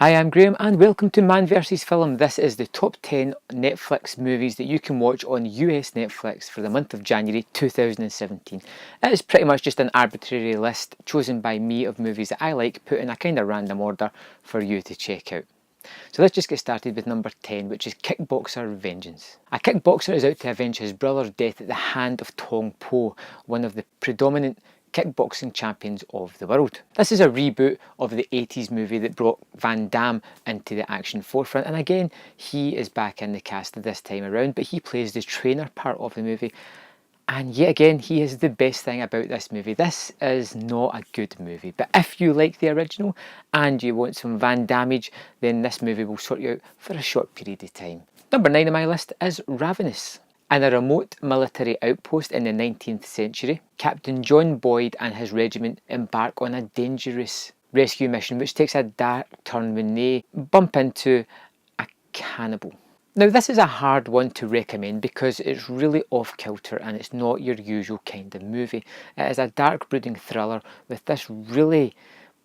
Hi, I'm Graham and welcome to Man vs Film. This is the top 10 Netflix movies that you can watch on US Netflix for the month of January 2017. It is pretty much just an arbitrary list chosen by me of movies that I like, put in a kind of random order for you to check out. So let's just get started with number 10, which is Kickboxer Vengeance. A kickboxer is out to avenge his brother's death at the hand of Tong Po, one of the predominant kickboxing champions of the world. This is a reboot of the 80s movie that brought Van Damme into the action forefront, and again he is back in the cast this time around, but he plays the trainer part of the movie. And yet again, he is the best thing about this movie. This is not a good movie, but if you like the original and you want some Van Damage, then this movie will sort you out for a short period of time. Number 9 on my list is Ravenous. In a remote military outpost in the 19th century, Captain John Boyd and his regiment embark on a dangerous rescue mission which takes a dark turn when they bump into a cannibal. Now this is a hard one to recommend because it's really off-kilter and it's not your usual kind of movie. It is a dark brooding thriller with this really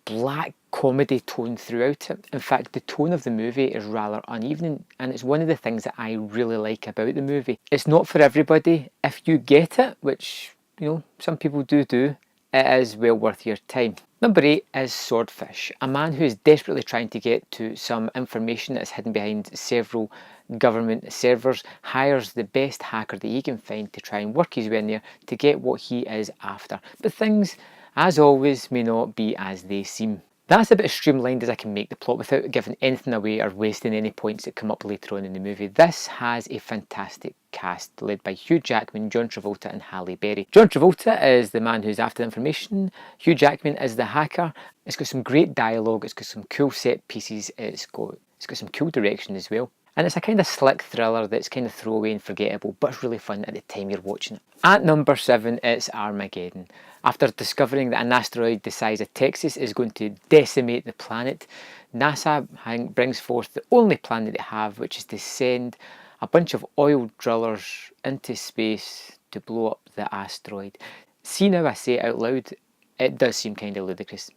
black comedy tone throughout it. In fact, the tone of the movie is rather uneven, and it's one of the things that I really like about the movie. It's not for everybody. If you get it, which, you know, some people do, it is well worth your time. Number 8 is Swordfish. A man who is desperately trying to get to some information that is hidden behind several government servers hires the best hacker that he can find to try and work his way in there to get what he is after. But things, as always, may not be as they seem. That's about as streamlined as I can make the plot without giving anything away or wasting any points that come up later on in the movie. This has a fantastic cast led by Hugh Jackman, John Travolta and Halle Berry. John Travolta is the man who's after the information. Hugh Jackman is the hacker. It's got some great dialogue, it's got some cool set pieces, it's got some cool direction as well. And it's a kind of slick thriller that's kind of throwaway and forgettable, but it's really fun at the time you're watching it. At number 7, it's Armageddon. After discovering that an asteroid the size of Texas is going to decimate the planet, NASA brings forth the only plan that they have, which is to send a bunch of oil drillers into space to blow up the asteroid. See, now I say it out loud, it does seem kind of ludicrous.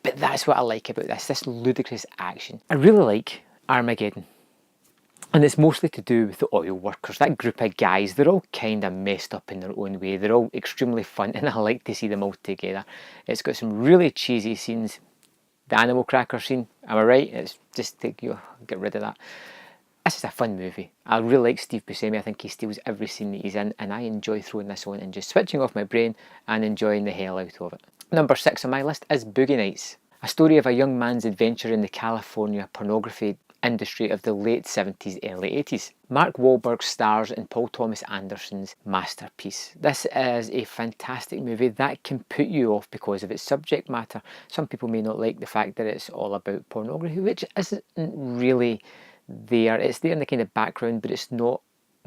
But that's what I like about this ludicrous action. I really like Armageddon. And it's mostly to do with the oil workers, that group of guys. They're all kind of messed up in their own way. They're all extremely fun and I like to see them all together. It's got some really cheesy scenes. The animal cracker scene, am I right? It's just get rid of that. This is a fun movie. I really like Steve Buscemi. I think he steals every scene that he's in, and I enjoy throwing this on and just switching off my brain and enjoying the hell out of it. Number 6 on my list is Boogie Nights, a story of a young man's adventure in the California pornography industry of the late 70s, early 80s. Mark Wahlberg stars in Paul Thomas Anderson's masterpiece. This is a fantastic movie that can put you off because of its subject matter. Some people may not like the fact that it's all about pornography, which isn't really there. It's there in the kind of background, but it's not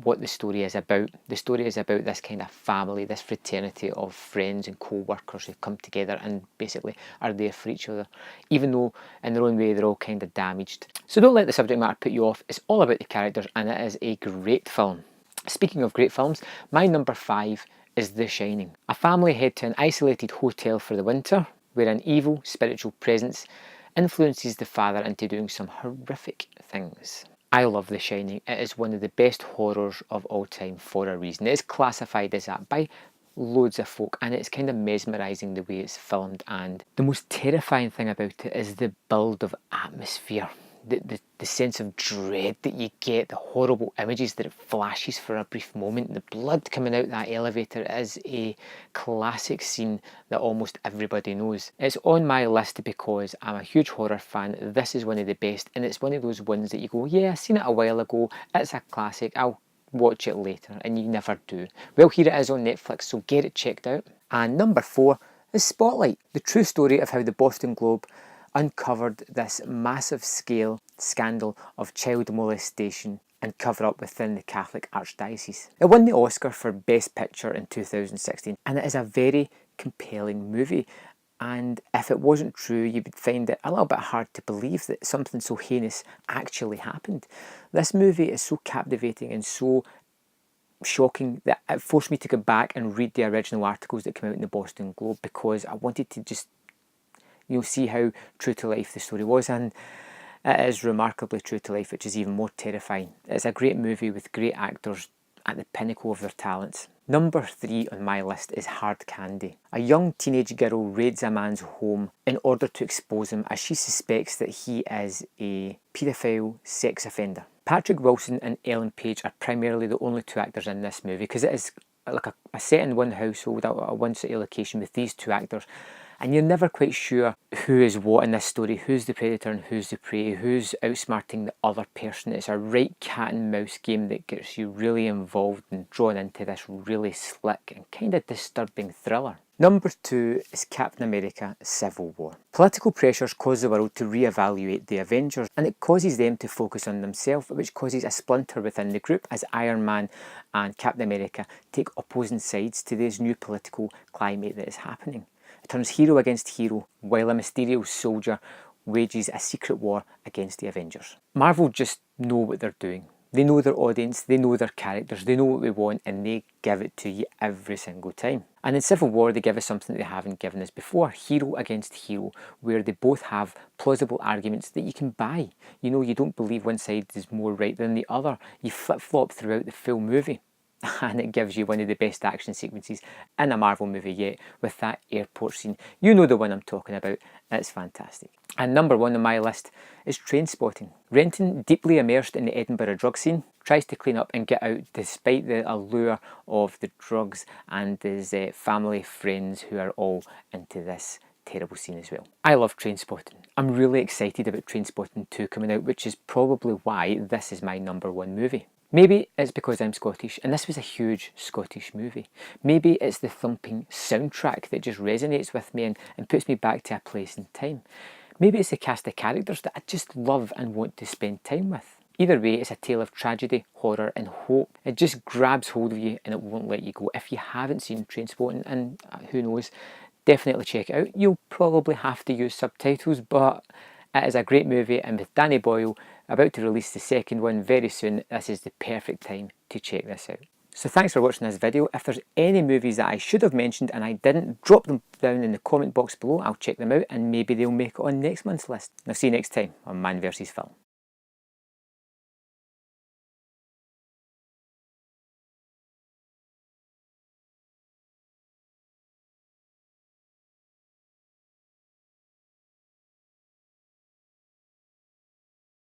what the story is about. The story is about this kind of family, this fraternity of friends and co-workers who come together and basically are there for each other, even though in their own way they're all kind of damaged. So don't let the subject matter put you off. It's all about the characters and it is a great film. Speaking of great films, my number 5 is The Shining. A family head to an isolated hotel for the winter where an evil spiritual presence influences the father into doing some horrific things. I love The Shining. It is one of the best horrors of all time for a reason. It is classified as that by loads of folk and it's kind of mesmerising the way it's filmed, and the most terrifying thing about it is the build of atmosphere. The sense of dread that you get, the horrible images that it flashes for a brief moment, the blood coming out that elevator is a classic scene that almost everybody knows. It's on my list because I'm a huge horror fan. This is one of the best, and it's one of those ones that you go, yeah, I seen it a while ago, it's a classic, I'll watch it later, and you never do. Well, here it is on Netflix, so get it checked out. And number 4 is Spotlight, the true story of how the Boston Globe uncovered this massive scale scandal of child molestation and cover up within the Catholic Archdiocese. It won the Oscar for Best Picture in 2016, and it is a very compelling movie. And if it wasn't true, you would find it a little bit hard to believe that something so heinous actually happened. This movie is so captivating and so shocking that it forced me to go back and read the original articles that came out in the Boston Globe because I wanted to just see how true to life the story was. And It is remarkably true to life, which is even more terrifying. It's a great movie with great actors at the pinnacle of their talents. Number 3 on my list is Hard Candy. A young teenage girl raids a man's home in order to expose him as she suspects that he is a paedophile sex offender. Patrick Wilson and Ellen Page are primarily the only two actors in this movie because it is like a set in one household, a one city location with these two actors, and you're never quite sure who is what in this story, who's the predator and who's the prey, who's outsmarting the other person. It's a right cat and mouse game that gets you really involved and drawn into this really slick and kind of disturbing thriller. Number 2 is Captain America Civil War. Political pressures cause the world to re-evaluate the Avengers, and it causes them to focus on themselves, which causes a splinter within the group as Iron Man and Captain America take opposing sides to this new political climate that is happening. It turns hero against hero, while a mysterious soldier wages a secret war against the Avengers. Marvel just know what they're doing. They know their audience, they know their characters, they know what we want, and they give it to you every single time. And in Civil War, they give us something they haven't given us before, hero against hero, where they both have plausible arguments that you can buy. You know, you don't believe one side is more right than the other. You flip-flop throughout the full movie. And it gives you one of the best action sequences in a Marvel movie yet, with that airport scene. You know the one I'm talking about. It's fantastic. And number 1 on my list is Trainspotting. Renton, deeply immersed in the Edinburgh drug scene, tries to clean up and get out despite the allure of the drugs and his family, friends who are all into this terrible scene as well. I love Trainspotting. I'm really excited about Trainspotting 2 coming out, which is probably why this is my number 1 movie. Maybe it's because I'm Scottish and this was a huge Scottish movie. Maybe it's the thumping soundtrack that just resonates with me and puts me back to a place and time. Maybe it's the cast of characters that I just love and want to spend time with. Either way, it's a tale of tragedy, horror and hope. It just grabs hold of you and it won't let you go. If you haven't seen Trainspotting, and who knows, definitely check it out. You'll probably have to use subtitles, but it is a great movie, and with Danny Boyle about to release the second one very soon, this is the perfect time to check this out. So thanks for watching this video. If there's any movies that I should have mentioned and I didn't, drop them down in the comment box below. I'll check them out and maybe they'll make it on next month's list. I'll see you next time on Man vs Film.